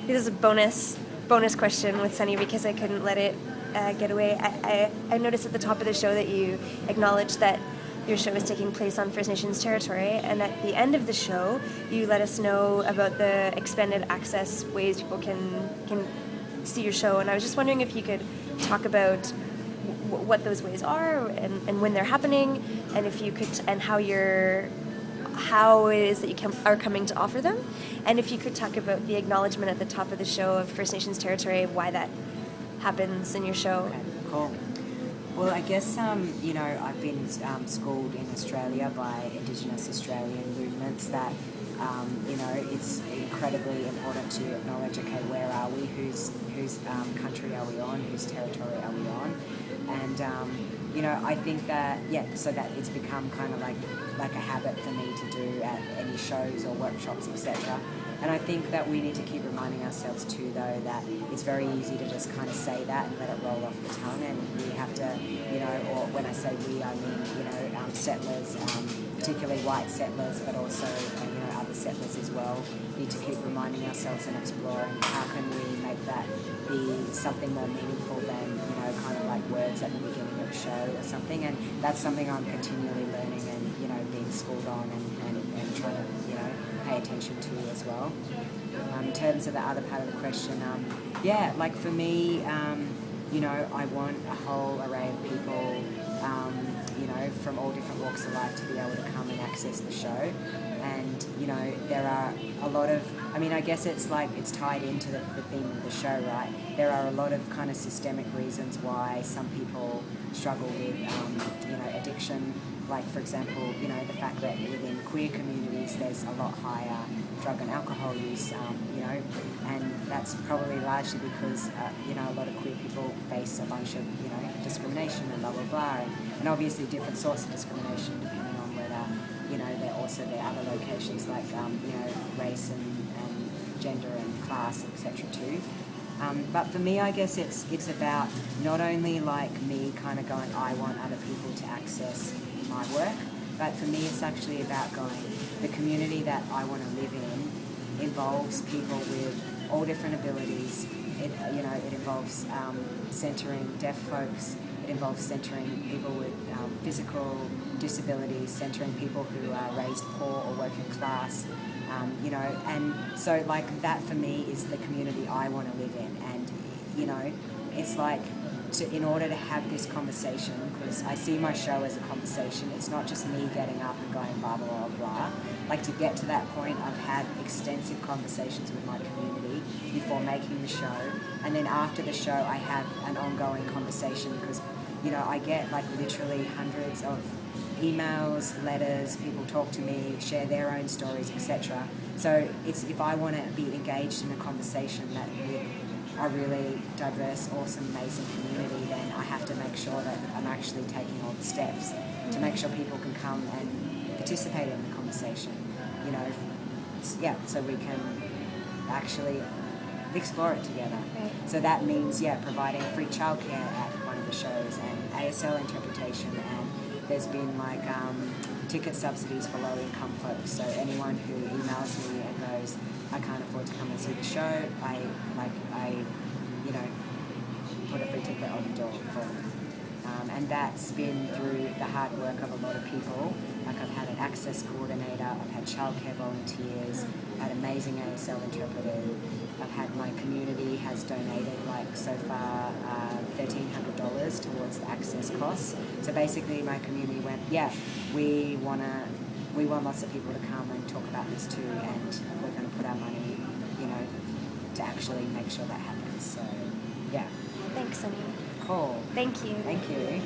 this is a bonus question with Sunny because I couldn't let it get away. I noticed at the top of the show that you acknowledged that your show is taking place on First Nations territory, and at the end of the show, you let us know about the expanded access ways people can see your show. And I was just wondering if you could talk about what those ways are and when they're happening, and if you could and how it is that you are coming to offer them, and if you could talk about the acknowledgement at the top of the show of First Nations territory, why that happens in your show. Okay, cool. Well, I guess, I've been schooled in Australia by Indigenous Australian movements that, it's incredibly important to acknowledge, okay, where are we, whose country are we on, whose territory are we on, and, I think that, so that it's become kind of like a habit for me to do at any shows or workshops, etc. And I think that we need to keep reminding ourselves too, though, that it's very easy to just kind of say that and let it roll off the tongue, and we have to, or when I say we, I mean, settlers, particularly white settlers, but also, other settlers as well, need to keep reminding ourselves and exploring how can we make that be something more meaningful than, kind of like words at the beginning of a show or something. And that's something I'm continually learning and, being schooled on and trying to, pay attention to as well. In terms of the other part of the question, for me, I want a whole array of people, from all different walks of life to be able to come and access the show. And, there are a lot of, I guess it's tied into the theme of the show, right? There are a lot of kind of systemic reasons why some people struggle with, addiction. Like, for example, the fact that within queer communities there's a lot higher drug and alcohol use, and that's probably largely because, a lot of queer people face a bunch of, discrimination and blah, blah, blah, and obviously different sorts of discrimination depending on whether, there are other locations like, race and gender and class, etc. too. But for me, I guess it's about not only like me kind of going, I want other people to access my work, but for me it's actually about going, the community that I want to live in involves people with all different abilities. It involves centering deaf folks, it involves centering people with physical disabilities, centering people who are raised poor or working class, and so like that for me is the community I want to live in. And it's like, in order to have this conversation, because I see my show as a conversation, it's not just me getting up and going blah, blah, blah, blah. Like, to get to that point, I've had extensive conversations with my community before making the show, and then after the show I have an ongoing conversation because, I get like literally hundreds of emails, letters, people talk to me, share their own stories, etc. So it's, if I want to be engaged in a conversation that with a really diverse, awesome, amazing community, then I have to make sure that I'm actually taking all the steps to make sure people can come and participate in the conversation, so we can actually explore it together. Right. So that means, providing free childcare at one of the shows and ASL interpretation, and there's been like ticket subsidies for low-income folks. So anyone who emails me and goes, I can't afford to come and see the show, I put a free ticket on the door for them. And that's been through the hard work of a lot of people. Like, I've had an access coordinator, I've had childcare volunteers, I've had amazing ASL interpreters, I've had my community has donated so far $1,300 towards the access costs. So basically my community went, we want lots of people to come and talk about this too, and we're going to put our money, to actually make sure that happens. So, yeah. Thanks, Sunny. Cool. Thank you. Thank you.